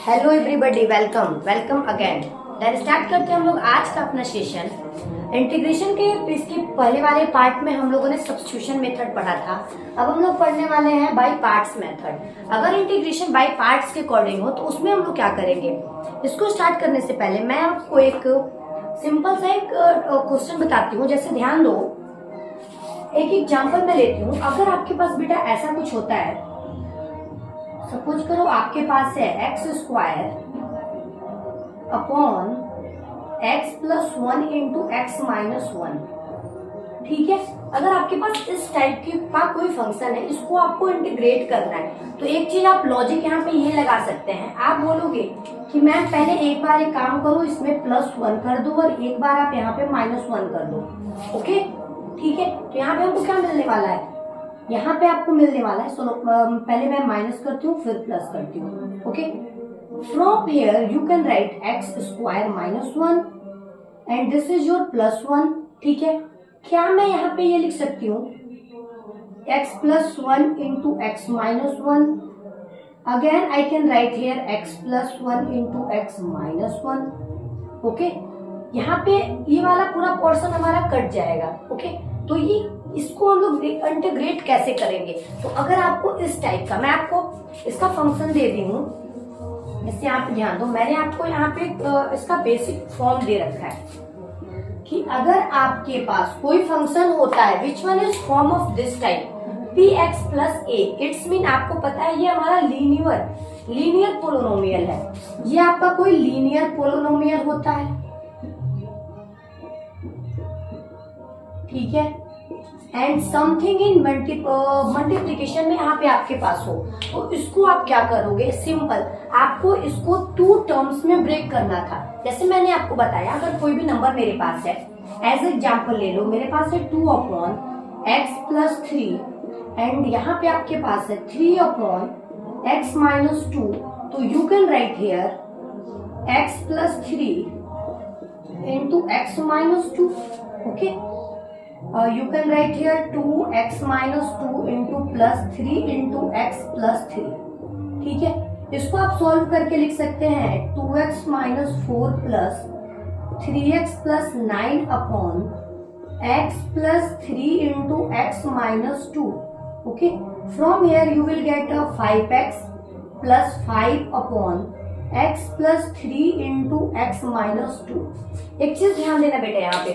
Hello everybody, welcome again. Then start करते हैं हम लोग आज का अपना सेशन। इंटीग्रेशन के इसके पहले वाले पार्ट में हम लोगों ने सब्स्टिट्यूशन मेथड पढ़ा था। अब हम लोग पढ़ने वाले हैं बाय पार्ट्स मेथड। अगर इंटीग्रेशन बाय पार्ट्स के अकॉर्डिंग हो तो उसमें हम लोग क्या करेंगे, इसको स्टार्ट करने से पहले मैं आपको एक सिंपल सा एक क्वेश्चन बताती हूँ। जैसे ध्यान दो, एक एग्जांपल मैं लेती हूँ। अगर आपके पास बेटा ऐसा कुछ होता है, सपोज करो आपके पास है x square upon X plus 1 into x minus 1। ठीक है, अगर आपके पास इस टाइप का कोई फंक्शन है, इसको आपको इंटीग्रेट करना है, तो एक चीज आप लॉजिक यहाँ पे ये लगा सकते हैं। आप बोलोगे कि मैम पहले एक बार एक काम करो, इसमें +1 कर दो और एक बार आप यहाँ पे -1 कर दो। ओके, ठीक है। तो यहाँ पे हमको क्या मिलने वाला है, यहाँ पे आपको मिलने वाला है, सुनो पहले मैं माइनस करती हूँ फिर प्लस करती हूँ। Okay, from here you can right x square -1 and this is your +1। ठीक है, क्या मैं यहाँ पे ये लिख सकती हूँ x plus 1 into x minus 1। Again I can right here x plus 1 into x minus 1। Okay, यहाँ पे ये वाला पूरा पोर्शन हमारा कट जाएगा। ओके, तो ये इसको हम लोग इंटीग्रेट कैसे करेंगे। तो अगर आपको इस टाइप का, मैं आपको इसका फंक्शन दे दी हूँ, इससे आप ध्यान दो। मैंने आपको यहाँ पे इसका बेसिक फॉर्म दे रखा है कि अगर आपके पास कोई फंक्शन होता है विच one is form of this type px plus a, it's mean आपको पता है ये हमारा लीनियर पोलिनोमियल है। ये आपका कोई लीनियर पोलिनोमियल होता है, ठीक है। एंड समथिंग इन मल्टीप्लीकेशन में यहाँ पे आपके पास हो, तो इसको आप क्या करोगे, सिंपल आपको इसको 2 टर्म्स में ब्रेक करना था। जैसे मैंने आपको बताया, अगर कोई भी नंबर मेरे पास है, एज एग्जाम्पल ले लो, मेरे पास है 2 अपॉन एक्स प्लस 3 एंड यहाँ पे आपके पास है 3 अपॉन एक्स माइनस 2। तो you can right here x plus 3 into x minus 2। Okay, you can write here 2x minus 2 into plus 3 into x plus 3। ठीक है, इसको आप सॉल्व करके लिख सकते हैं 2x minus 4 plus 3x plus 9 upon x plus 3 into x minus 2। Okay, from here you will get a 5x plus 5 upon x plus 3 into x minus 2। एक चीज ध्यान देना बेटा, यहाँ पे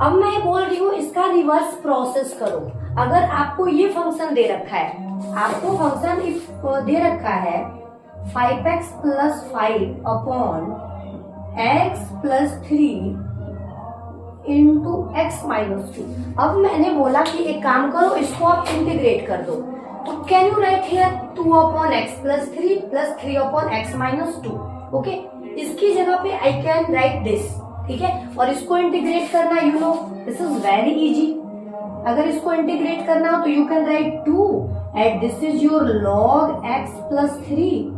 अब मैं बोल रही हूँ इसका रिवर्स प्रोसेस करो। अगर आपको ये फंक्शन दे रखा है, आपको फंक्शन दे रखा है 5x plus 5 upon x plus 3 into x minus 2। अब मैंने बोला कि एक काम करो, इसको आप इंटीग्रेट कर दो। तो can you right here 2 upon X plus 3 upon X minus 2। Okay, इसकी जगह पे आई कैन राइट दिस। ठीक है, और इसको इंटीग्रेट करना, you know this is very easy. अगर इसको इंटीग्रेट करना हो तो you can right 2 and this is your log x plus 3।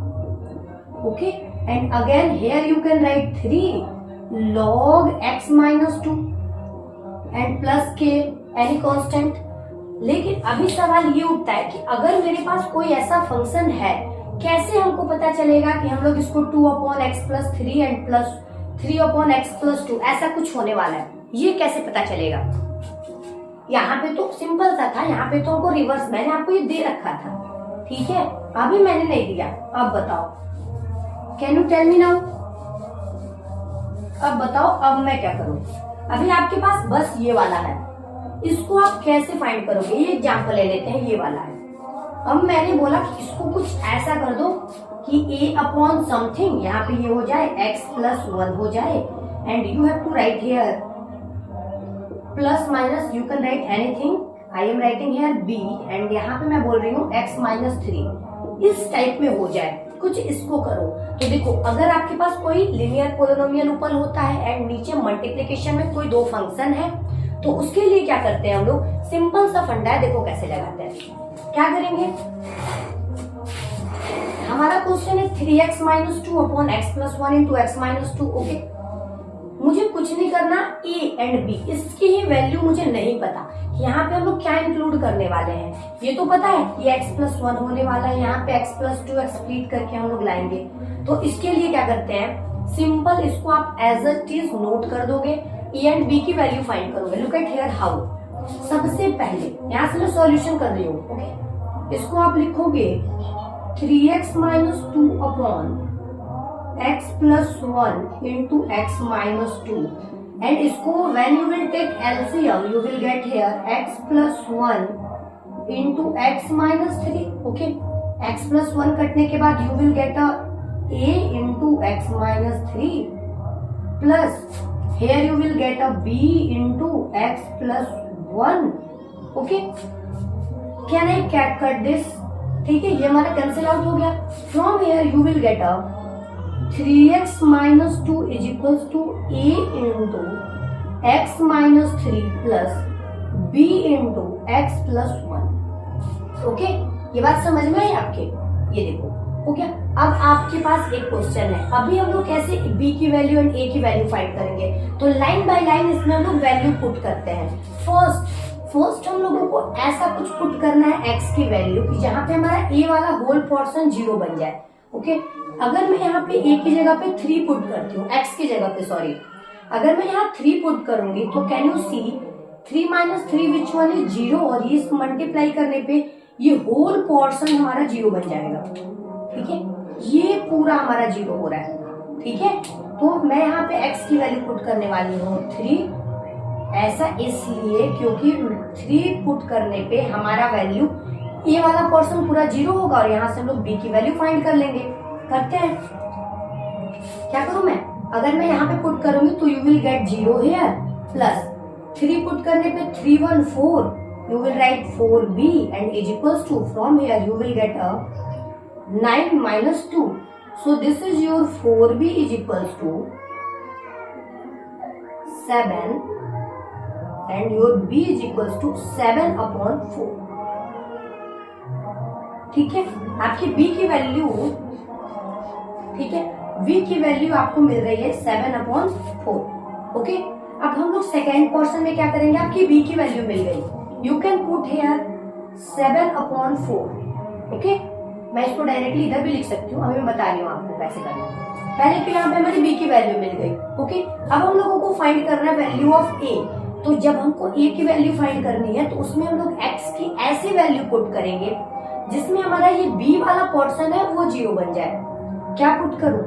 Okay, and again here you can right 3 log x minus 2 and plus के एनी कांस्टेंट। लेकिन अभी सवाल ये उठता है कि अगर मेरे पास कोई ऐसा फंक्शन है, कैसे हमको पता चलेगा कि हम लोग इसको 2 upon X plus 3 and plus 3 upon X plus 2 ऐसा कुछ होने वाला है, ये कैसे पता चलेगा। यहाँ पे तो सिंपल सा था, यहाँ पे तो हमको रिवर्स, मैंने आपको ये दे रखा था। ठीक है, अभी मैंने नहीं दिया। अब बताओ, can you tell me now. अब बताओ, अब मैं क्या करूं। अभी आपके पास बस ये वाला है, इसको आप कैसे फाइंड करोगे। ये एग्जाम्पल ले लेते हैं, ये वाला है। अब मैंने बोला कि इसको कुछ ऐसा कर दो कि a अपॉन समथिंग, यहाँ पे ये हो जाए x प्लस 1 हो जाए and you have to write here plus minus, you can write anything. I am writing here b and यहाँ पे मैं बोल रही हूँ x माइनस 3। इस टाइप में हो जाए कुछ, इसको करो। तो देखो, अगर आपके पास कोई लीनियर पोलिनोमियल ऊपर होता है एंड नीचे मल्टीप्लिकेशन में कोई 2 फंक्शन है, तो उसके लिए क्या करते हैं हम लोग, सिंपल सा फंडा है, देखो कैसे लगाते हैं। क्या करेंगे, हमारा क्वेश्चन है 3x minus 2 upon X plus 1 into x minus 2। Okay, मुझे कुछ नहीं करना, ए एंड बी इसकी ही वैल्यू मुझे नहीं पता यहाँ पे हम लोग क्या इंक्लूड करने वाले हैं, ये तो पता है ये x+1 होने वाला है, यहाँ पे x+2 स्प्लिट करके हम लोग लाएंगे। तो इसके लिए क्या करते हैं, सिंपल इसको आप एज इट इज नोट कर दोगे, ए एंड बी की वैल्यू फाइंड करोगे। Look at here how. सबसे पहले यहाँ से मैं सॉल्यूशन कर रही हूँ, ओके। इसको आप लिखोगे 3x-2 upon x+1 into x-2, and इसको when you will take LCM you will get here x+1 into x-3, okay. x+1 कटने के बाद you will get a into x-3 plus here you will get a b into x+1, okay. Can I cut this? ठीक है, ये हमारा cancel out हो गया। From here you will get a 3x-2 is equals to a into x-3 plus b into x+1, okay. ये बात समझ में आई आपके? ये देखो हो गया। अब आपके पास एक क्वेश्चन है, अभी हम लोग कैसे b की वैल्यू एंड a की वैल्यू फाइंड करेंगे, तो लाइन बाय लाइन इसमें हम लोग वैल्यू पुट करते हैं। फर्स्ट हम लोगों को ऐसा कुछ पुट करना है x की वैल्यू की जहां पे हमारा a वाला होल पोर्शन 0 बन जाए, ओके। अगर मैं यहाँ पे a की जगह पे 3 पुट करती हूँ, x की जगह पे सॉरी, अगर मैं यहाँ 3 पुट करूंगी तो can you see 3 - 3 which one is 0, और ये मल्टीप्लाई करने पे ये होल पोर्शन हमारा 0 बन जाएगा, ठीक है। ये पूरा हमारा 0 हो रहा है, ठीक है। तो मैं यहाँ पे x की वैल्यू पुट करने वाली हूँ 3, ऐसा इसलिए क्योंकि 3 पुट करने पे हमारा वैल्यू a वाला पोर्शन पूरा 0 होगा, और यहाँ से हम लोग b की वैल्यू फाइंड कर लेंगे। करते हैं, क्या करूं मैं, अगर मैं यहाँ पे पुट करूंगी तो you will gate 0 here, plus 3 put करने पे 3 1 4, you will write 4b and is equals to, from here you will get a 9 minus 2. So this is your 4b is equals to 7 and your b is equals to 7 upon 4. ठीक है, आपकी b की value, ठीक है, v की value आपको मिल रही है 7 upon 4, ओके। अब हम लोग सेकेंड पोर्शन में क्या करेंगे, आपकी b की वैल्यू मिल गई, you can put here 7 upon 4, okay. मैं इसको डायरेक्टली इधर भी लिख सकती हूँ, अभी मैं बता रही हूँ आपको कैसे करना है। पहले तो यहाँ पे हमारी b की वैल्यू मिल गई, ओके। अब हम लोगों को फाइंड करना है वैल्यू ऑफ a, तो जब हमको a की वैल्यू फाइंड करनी है तो उसमें हम लोग x की ऐसी वैल्यू पुट करेंगे जिसमें हमारा ये b वाला पोर्शन है वो 0 बन जाए। क्या पुट करूं,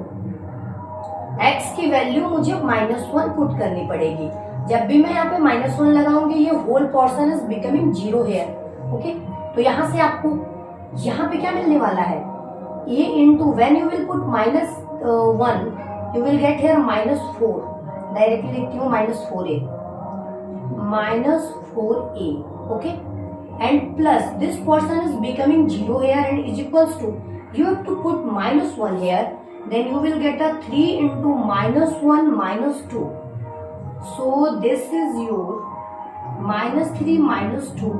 x की वैल्यू मुझे -1 पुट करनी पड़ेगी। जब भी मैं यहाँ पे -1 लगाऊंगी ये whole portion is becoming 0 here, okay. तो यहाँ से आपको यहाँ पे क्या मिलने वाला है, a into when you will put -1 you will get here -4, directly लिखती हूँ -4a, okay. And plus this portion is becoming 0 here and is equals to, you have to put -1 here, then you will get a 3 into -1 - 2. So this is your -3 - 2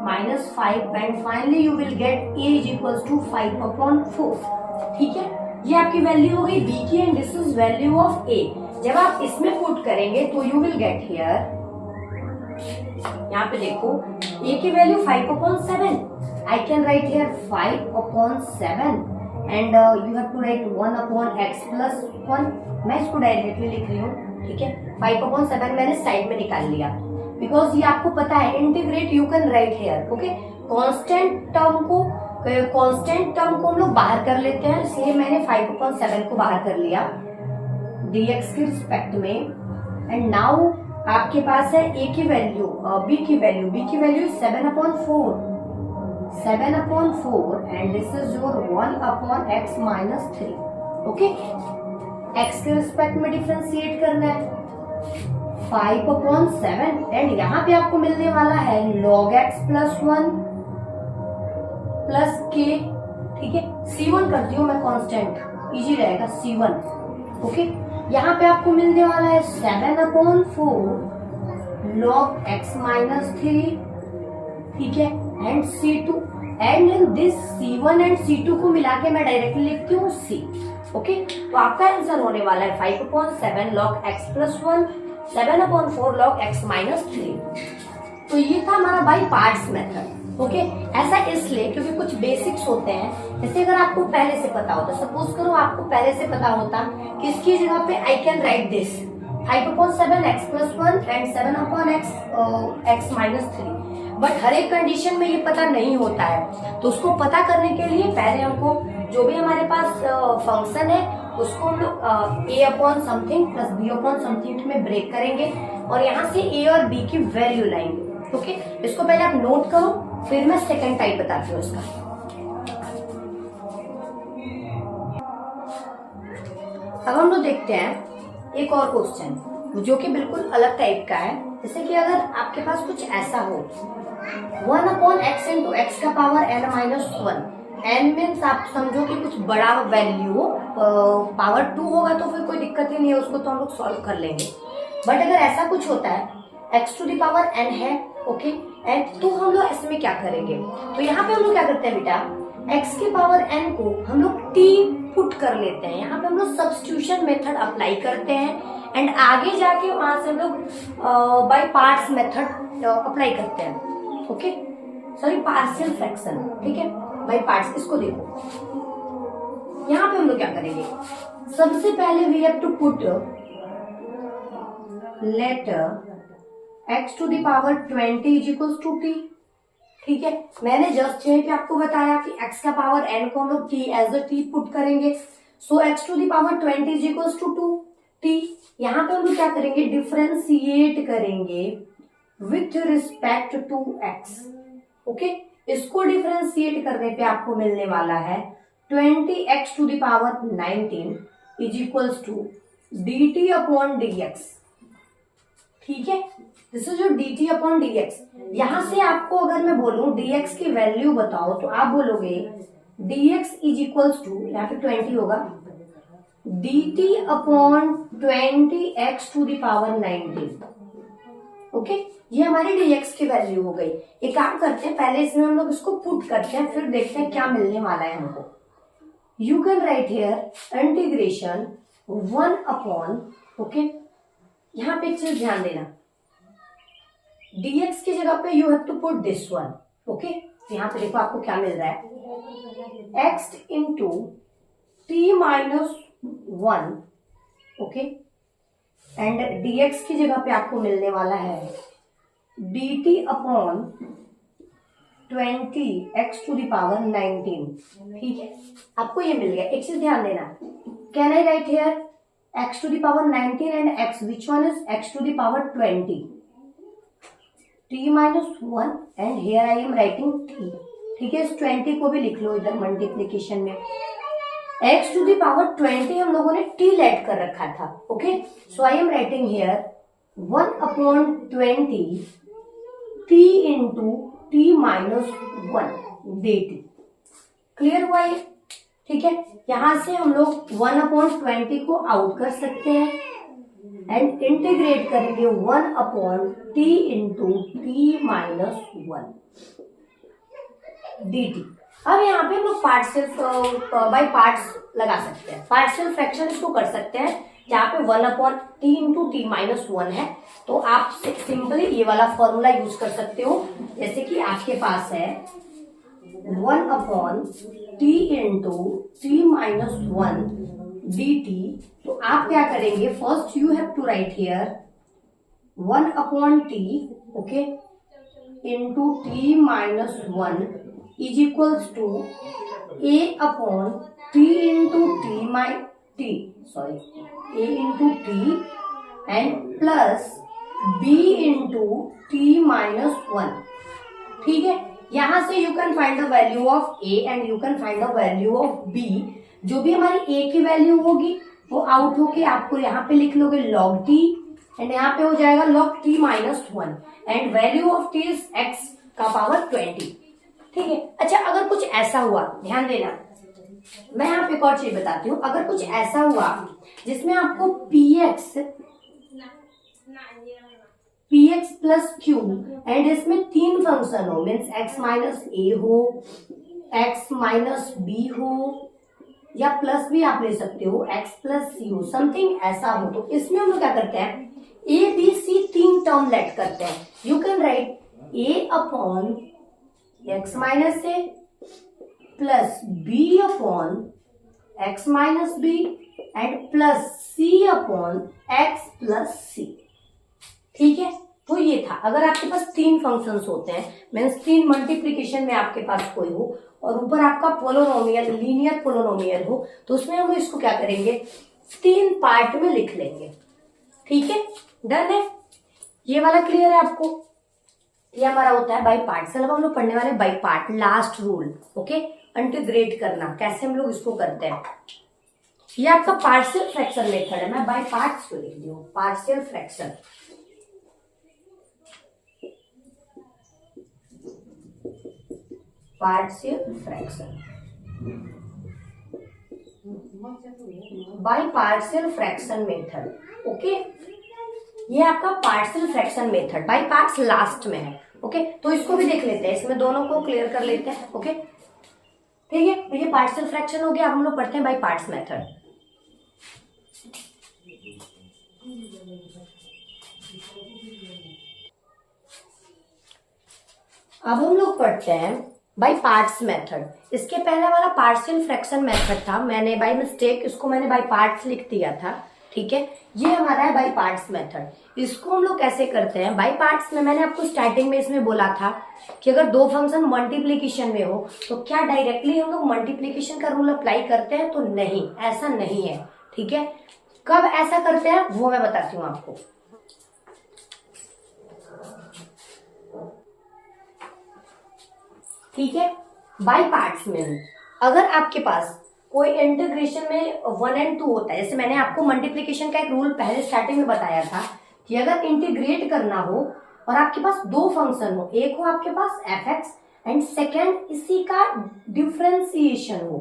-5, and finally you will get a is equals to 5 upon 4, ठीक है। ये आपकी value हो गई b की, and this is value of a। जब आप इसमें पुट करेंगे तो यू विल गेट हियर, यहाँ पे देखो a की value 5 upon 7, I can write here 5 upon 7 and you have to write 1 upon x plus 1. मैं इसको डायरेक्टली लिख रही हूँ, ठीक है। 5 upon 7 मैंने साइड में निकाल लिया, बिकॉज ये आपको पता है integrate you can write here, okay. Constant term को हम लोग बाहर कर लेते हैं, इसलिए मैंने 5 upon 7 को बाहर कर लिया dx के रिस्पेक्ट में। एंड नाउ आपके पास है a की वैल्यू, b की value 7 upon 4 and this is your 1 upon x minus 3, okay. x के रिस्पेक्ट में डिफरेंशिएट करना है 5 upon 7 एंड यहाँ पे आपको मिलने वाला है log x plus 1 plus k, ठीक है। c1 करती हूँ मैं कांस्टेंट, इजी रहेगा c1, ओके। यहाँ पे आपको मिलने वाला है 7 upon 4 log x minus 3, ठीक है, and c2, and this c1 and c2 को मिला के मैं डायरेक्टली लिखती हूँ c, ओके। तो आपका आंसर होने वाला है 5 upon 7 log x plus 1 7/4 log x minus 3। तो ये था हमारा बाय पार्ट्स मेथड। ओके, ऐसा इसलिए क्योंकि कुछ बेसिक्स होते हैं, जैसे अगर आपको पहले से पता होता, सपोज करो आपको पहले से पता होता कि इसकी जगह पे I can write this 5/7x+1 and 7/x minus 3, but हर एक कंडीशन में ये पता नहीं होता है। तो उसको पता करने के लिए पहले हमको जो भी हमारे पास फंक्शन है उसको हम लोग a upon something plus b upon something में ब्रेक करेंगे और यहाँ से a और b की वैल्यू लाएंगे। ओके, इसको पहले आप नोट करो, फिर मैं सेकंड टाइप बताती हूँ इसका। अब हम लोग देखते हैं एक और क्वेश्चन जो कि बिल्कुल अलग टाइप का है। जैसे कि अगर आपके पास कुछ ऐसा हो 1/x इंटू एक्स का power n minus 1, n means आप समझो कि कुछ बड़ा वैल्यू पावर 2 होगा तो फिर कोई दिक्कत ही नहीं है, उसको तो हम लोग सॉल्व कर लेंगे। बट अगर ऐसा कुछ होता है x to the power n है, ओके, एंड तो हम लोग इसमें क्या करेंगे, तो यहाँ पे हम लोग क्या करते हैं बेटा, x के पावर n को हम लोग t पुट कर लेते हैं, यहाँ पे हम लोग सब्स्टिट्यूशन मेथड अप्लाई करते हैं एंड आगे जाके वहां से हम लोग बाय पार्ट्स मेथड अप्लाई करते हैं। ओके, सॉरी पार्शियल फ्रैक्शन, ठीक है, बाय पार्ट्स। इसको देखो, यहाँ पे हम लोग क्या करेंगे, सबसे पहले we have to put let x to the power 20 is equals to t। ठीक है, मैंने जस्ट यहीं पे आपको बताया कि x का पावर n को हम लोग t as a t put करेंगे, so x to the power 20 is equals to 2t। यहाँ पे हम लोग क्या करेंगे, डिफरेंशिएट करेंगे with respect to x। Okay, इसको डिफरेंशिएट करने पे आपको मिलने वाला है 20x to the power 19 is equals to dt upon dx। ठीक है, this is your dt upon dx। यहां से आपको अगर मैं बोलूं dx की वैल्यू बताओ तो आप बोलोगे dx इज इक्वल्स टू, यहाँ पे 20 होगा, dt upon 20x to the power 19। Okay, ये हमारी dx की वैल्यू हो गई। एक काम करते हैं, पहले इसमें हम लोग इसको पुट करते हैं, फिर देखते हैं क्या मिलने वाला है हमको। You can right here integration 1 upon, okay, यहाँ पे एक चीज ध्यान देना, dx की जगह पे you have to put this one. Okay, यहाँ पे देखो आपको क्या मिल रहा है, x into t minus 1, okay, and dx की जगह पे आपको मिलने वाला है dt upon 20x to the power 19। ठीक है, आपको ये मिल गया। एक चीज ध्यान देना, can I right here x to the power 19 and x, which one is x to the power 20, t minus 1 and here I am writing t। ठीक है, इस 20 को भी लिख लो इधर मल्टीप्लीकेशन में। x to the power 20 हम लोगों ने t लेट कर रखा था। Okay, so I am writing here 1 upon 20 t into t minus 1 dt। Clear हुआ ये? ठीक है, यहां से हम लोग 1 अपॉन 20 को आउट कर सकते हैं एंड इंटीग्रेट करेंगे 1 upon t into t minus 1 dt। अब यहाँ पे हम लोग पार्शियल बाय पार्ट्स लगा सकते हैं, पार्शियल फ्रैक्शन इसको कर सकते हैं, जहाँ पे 1 upon t into t minus 1 है, तो आप सिंपली ये वाला फॉर्मूला यूज कर सकते हो। जैसे कि आपके पास है 1 upon t into t minus 1 dt, तो आप क्या करेंगे, first you have to write here 1 upon t, okay, into t minus 1 is equals to a upon t into a into t and plus b into t minus 1। ठीक है, यहां से you can find the value of a and you can find the value of b। जो भी हमारी a की value होगी वो आउट होके आपको यहाँ पे लिख लोगे log t एंड यहाँ पे हो जाएगा log t minus 1 and value of t is x का पावर 20। ठीक है, अच्छा अगर कुछ ऐसा हुआ, ध्यान देना, मैं यहाँ पे एक और चीज बताती हूँ, अगर कुछ ऐसा हुआ जिसमें आपको px प्लस क्यू एंड इसमें 3 फंक्शन हो, मीन्स x माइनस ए हो, x माइनस बी हो, या प्लस भी आप ले सकते हो x प्लस सी हो, समथिंग ऐसा हो, तो इसमें हम लोग क्या करते हैं, ए बी सी तीन टर्म लेट करते हैं. You can write A upon X minus A plus B upon X minus B and plus C upon X plus C. ठीक है, तो ये था. अगर आपके पास तीन फंक्शंस होते हैं, मीन्स तीन मल्टीप्लीकेशन में आपके पास कोई हो और ऊपर आपका पोलोनोमियल, लीनियर पोलोनोमियल हो, तो उसमें हम इसको क्या करेंगे, तीन पार्ट में लिख लेंगे. ठीक है, डन है. ये वाला क्लियर है आपको. ये हमारा होता है बाई पार्ट. चलो हम लोग पढ़ने वाले by part, last rule. Okay, integrate करना कैसे हम लोग इसको करते हैं. ये आपका पार्शियल फ्रैक्शन मेथड है. मैं बाई पार्ट्स को लिख दी हूँ, partial fraction. Partial fraction by partial fraction method. Okay, ये आपका partial fraction method by parts last में है. ओके, तो इसको भी देख लेते हैं, इसमें दोनों को क्लियर कर लेते हैं. ओके, ठीक है. तो ये पार्शियल फ्रैक्शन हो गया. अब हम लोग पढ़ते हैं बाय पार्ट्स मेथड. अब हम लोग पढ़ते हैं बाय पार्ट्स मेथड. इसके पहले वाला पार्शियल फ्रैक्शन मेथड था, मैंने बाय मिस्टेक इसको मैंने बाय पार्ट्स लिख दिया था. ठीक है, ये हमारा है बाय पार्ट्स मेथड. इसको हम लोग कैसे करते हैं बाय पार्ट्स में. मैंने आपको स्टार्टिंग में इसमें बोला था कि अगर दो फंक्शन मल्टीप्लीकेशन में हो तो क्या डायरेक्टली हम लोग मल्टीप्लीकेशन का रूल अप्लाई करते हैं, तो नहीं, ऐसा नहीं है. ठीक है, कब ऐसा करते हैं वो मैं बताती हूँ आपको. ठीक है, बाय पार्ट्स में अगर आपके पास कोई इंटीग्रेशन में 1 और 2 होता है, जैसे मैंने आपको मल्टीप्लिकेशन का एक रूल पहले स्टार्टिंग में बताया था कि अगर इंटीग्रेट करना हो और आपके पास दो फंक्शन हो, एक हो आपके पास एफ एक्स एंड सेकेंड इसी का डिफ्रेंसिएशन हो,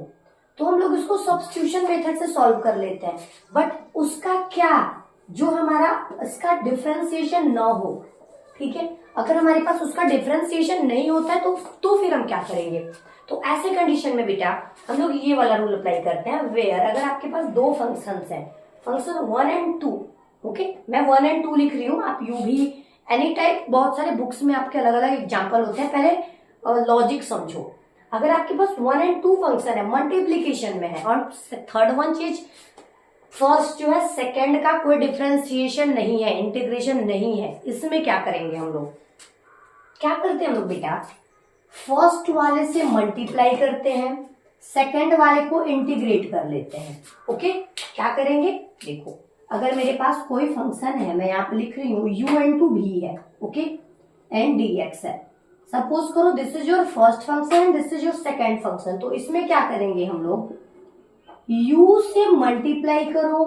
तो हम लोग इसको सब्स्टिट्यूशन मेथड से सॉल्व कर लेते हैं. बट उसका क्या, जो हमारा इसका डिफ्रेंसिएशन ना हो. ठीक है, अगर हमारे पास उसका डिफरेंशिएशन नहीं होता है तो फिर हम क्या करेंगे. तो ऐसे कंडीशन में बेटा हम लोग ये वाला रूल अप्लाई करते हैं, वेयर अगर आपके पास दो फंक्शंस हैं, फंक्शन 1 और 2. ओके, मैं 1 और 2 लिख रही हूँ, आप यू भी एनी टाइप, बहुत सारे बुक्स में आपके अलग अलग एग्जाम्पल होते हैं. पहले लॉजिक समझो. अगर आपके पास 1 और 2 फंक्शन है, मल्टीप्लीकेशन में है, और थर्ड वन चीज, फर्स्ट जो है सेकेंड का कोई डिफरेंशिएशन नहीं है, इंटीग्रेशन नहीं है, इसमें क्या करेंगे हम लोग, क्या करते हैं हम लोग बेटा, फर्स्ट वाले से मल्टीप्लाई करते हैं, सेकेंड वाले को इंटीग्रेट कर लेते हैं. ओके, क्या करेंगे, देखो अगर मेरे पास कोई फंक्शन है, मैं यहाँ पे लिख रही हूँ u इंटू भी है. ओके, एंड dx है. सपोज करो this is your first function and this is your second function. तो इसमें क्या करेंगे हम लोग, u से मल्टीप्लाई करो,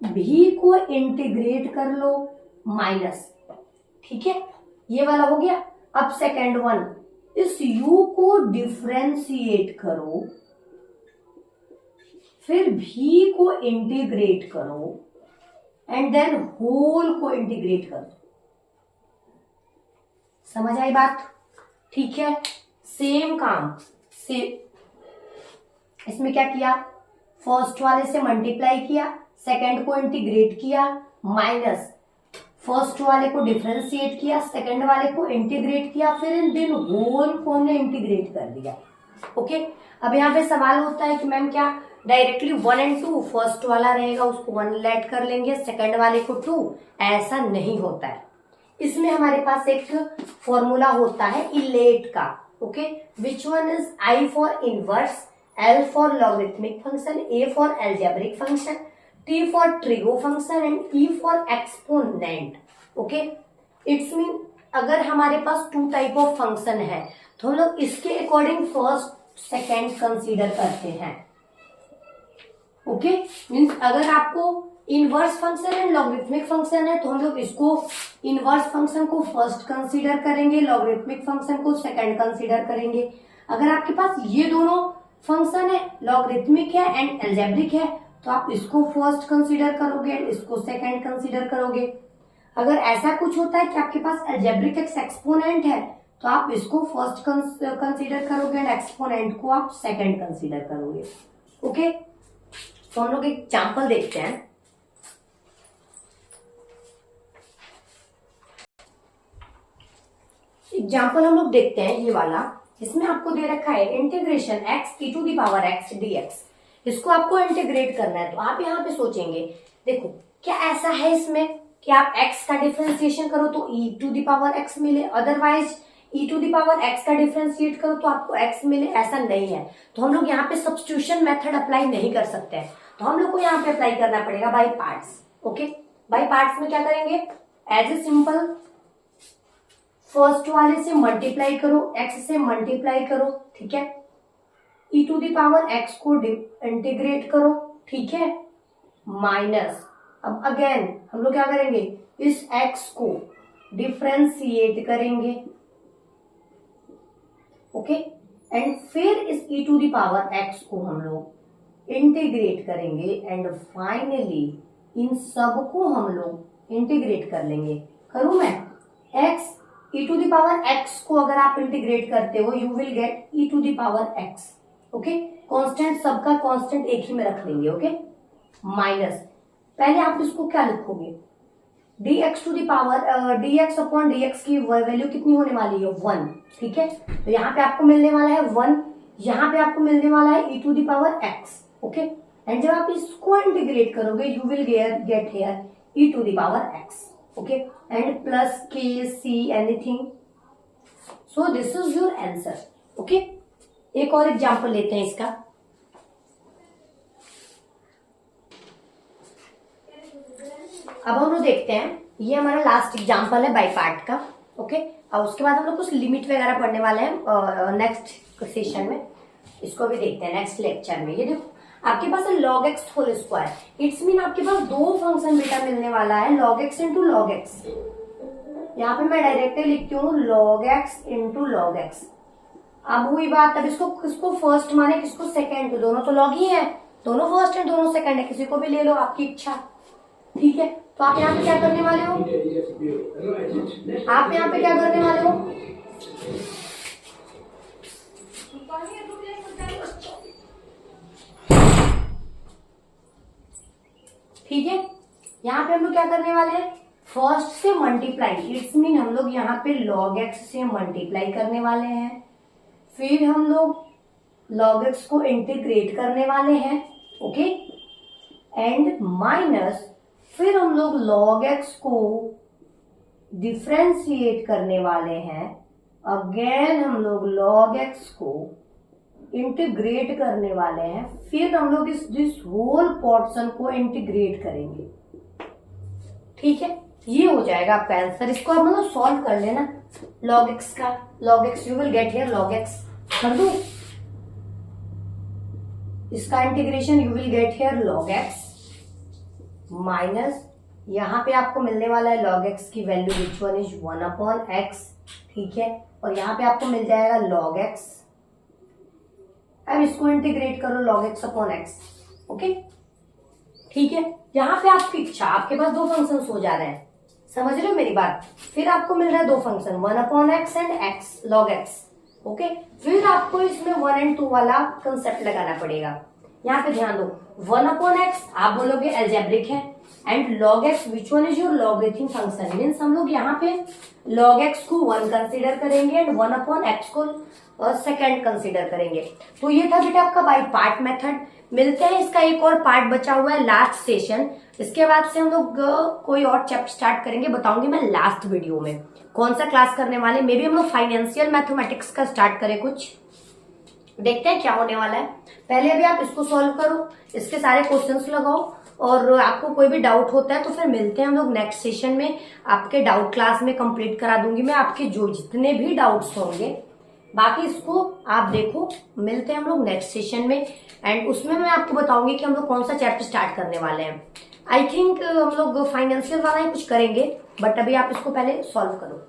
v को इंटीग्रेट कर लो, माइनस. ठीक है, ये वाला हो गया. अब सेकेंड वन, इस u को डिफरेंशिएट करो, फिर v को इंटीग्रेट करो एंड देन होल को इंटीग्रेट करो. समझ आई बात. ठीक है, सेम काम से इसमें क्या किया, फर्स्ट वाले से मल्टीप्लाई किया, सेकेंड को इंटीग्रेट किया, माइनस फर्स्ट वाले को डिफरेंशिएट किया, सेकेंड वाले को इंटीग्रेट किया, फिर इन दिन होल को हमने इंटीग्रेट कर दिया. ओके, अब यहाँ पे सवाल होता है कि मैम क्या डायरेक्टली 1 और 2, फर्स्ट वाला रहेगा उसको 1 लेट कर लेंगे, सेकेंड वाले को 2, ऐसा नहीं होता है. इसमें हमारे पास एक फॉर्मूला होता है इलेट का. Okay, which one is I for inverse, L for logarithmic function, A for algebraic function, T for trigo function and E for exponent. Okay, it's mean अगर हमारे पास 2 टाइप ऑफ फंक्शन है तो हम लोग इसके अकॉर्डिंग फर्स्ट सेकेंड कंसीडर करते हैं. Okay, means अगर आपको inverse function and logarithmic function है तो हम लोग इसको इनवर्स फंक्शन को फर्स्ट कंसीडर करेंगे, लॉगरिथमिक फंक्शन को सेकंड कंसीडर करेंगे. अगर आपके पास ये दोनों फंक्शन है, लॉगरिथमिक है एंड एल्जेब्रिक है, तो आप इसको फर्स्ट कंसीडर करोगे एंड इसको सेकंड कंसीडर करोगे. अगर ऐसा कुछ होता है कि आपके पास एल्जेब्रिक एक्सपोनेंट है तो आप इसको फर्स्ट कंसीडर करोगे एंड एक्सपोनेंट को आप सेकंड कंसीडर करोगे. ओके, तो हम लोग एक एग्जांपल देखते हैं. एग्जाम्पल हम लोग देखते हैं ये वाला। इसमें आपको दे रखा है integration x e to the power x dx। इसको आपको इंटीग्रेट करना है। तो आप यहाँ पे सोचेंगे, देखो क्या ऐसा है इसमें कि आप x का डिफरेंशिएशन करो तो e to the power x मिले, otherwise e to the power x का डिफरेंशिएट करो तो आपको x मिले, ऐसा नहीं है। तो हम लोग यहाँ पे सब्स्टिट्यूशन मेथड अप्लाई नहीं कर सकते हैं। तो हम लोग को यहाँ पे अप्लाई करना पड़ेगा by parts. Okay, by parts में क्या करेंगे, एज ए सिंपल फर्स्ट वाले से मल्टीप्लाई करो, x से मल्टीप्लाई करो, ठीक है। e to the power x को इंटीग्रेट करो, ठीक है, माइनस, अब अगेन हम लोग क्या करेंगे, इस x को डिफरेंशिएट करेंगे, ओके, एंड फिर इस e to the power x को हम लोग इंटीग्रेट करेंगे एंड फाइनली इन सब को हम लोग इंटीग्रेट कर लेंगे। करूं मैं, x e to the power x को अगर आप इंटीग्रेट करते हो you will get e to the power x, okay. Constant सबका कांस्टेंट एक ही में रख लेंगे, ओके, माइनस, पहले आप इसको क्या लिखोगे, dx to the power dx upon dx की वैल्यू कितनी होने वाली है, 1, ठीक है। तो यहाँ पे आपको मिलने वाला है 1, यहाँ पे आपको मिलने वाला है e to the power x, okay. And जब आप इसको इंटीग्रेट करोगे you will get here e to the power x, okay, and plus k c anything. So this is your answer, okay. एक और एग्जांपल लेते हैं इसका। अब हम लोग देखते हैं, ये हमारा लास्ट एग्जांपल है बाय पार्ट का, ओके। और उसके बाद हम लोग कुछ लिमिट वगैरह पढ़ने वाले हैं नेक्स्ट सेशन में, इसको भी देखते हैं नेक्स्ट लेक्चर में। ये देखो आपके पास है log x whole square, it's mean आपके पास दो फंक्शन बेटा मिलने वाला है, log x into log x। यहाँ पे मैं डायरेक्टली लिखती हूँ log x into log x। अब हुई बात, अब इसको किसको फर्स्ट माने किसको सेकेंड, तो दोनों तो log ही है, दोनों फर्स्ट है दोनों सेकेंड है, किसी को भी ले लो आपकी इच्छा, ठीक है। तो आप यहाँ पे क्या करने वाले हो, आप यहाँ पे क्या करने वाले हो, ठीक है। यहाँ पे हम लोग क्या करने वाले हैं, फर्स्ट से मल्टीप्लाई, इट्स मीन हम लोग यहाँ पे log x से मल्टीप्लाई करने वाले हैं, फिर हम लोग log x को इंटीग्रेट करने वाले हैं, ओके, एंड माइनस, फिर हम लोग log x को डिफरेंशिएट करने वाले हैं, अगेन हम लोग log x को इंटीग्रेट करने वाले हैं, फिर हम लोग दिस होल पोर्शन को इंटीग्रेट करेंगे, ठीक है। ये हो जाएगा आपका आंसर। इसको आप मतलब सॉल्व कर लेना, log x का, log x you will get here log x, कर दो इसका integration, you will get here log x minus, यहाँ पे आपको मिलने वाला है log x की value which one is 1 upon x, ठीक है, और यहाँ पे आपको मिल जाएगा log x। अब इसको इंटीग्रेट करो log x upon x, okay, ठीक है। यहाँ पे आपकी इच्छा, आपके पास दो फंक्शन हो जा रहे हैं, समझ रहे हो मेरी बात। फिर आपको मिल रहा है दो function, 1 upon x and x log x, okay. फिर आपको इसमें 1 and 2 वाला कंसेप्ट लगाना पड़ेगा। यहाँ पे ध्यान दो, 1 अपॉन x आप बोलोगे एल्जेब्रिक है, and log x which one is your logarithm function, means हम लोग यहाँ पे log x को 1 कंसिडर करेंगे एंड 1 अपॉन x को सेकेंड कंसिडर करेंगे। तो ये था बेटा आपका बाय पार्ट मेथड। मिलते हैं, इसका एक और पार्ट बचा हुआ है लास्ट सेशन, इसके बाद से हम लोग कोई और चैप्टर स्टार्ट करेंगे, बताऊंगी मैं लास्ट वीडियो में कौन सा क्लास करने वाले। मे बी हम लोग फाइनेंशियल मैथमेटिक्स का स्टार्ट करें, कुछ देखते हैं क्या होने वाला है। पहले अभी आप इसको सॉल्व करो, इसके सारे क्वेश्चंस लगाओ, और आपको कोई भी डाउट होता है तो फिर मिलते हैं हम लोग नेक्स्ट सेशन में, आपके डाउट क्लास में कंप्लीट करा दूंगी मैं आपके जो जितने भी डाउट्स होंगे। बाकी इसको आप देखो, मिलते हैं हम लोग नेक्स्ट सेशन में, एंड उसमें मैं आपको बताऊंगी कि हम लोग कौन सा चैप्टर स्टार्ट करने वाले हैं। आई थिंक हम लोग फाइनेंशियल वाला ही कुछ करेंगे, बट अभी आप इसको पहले सॉल्व करो।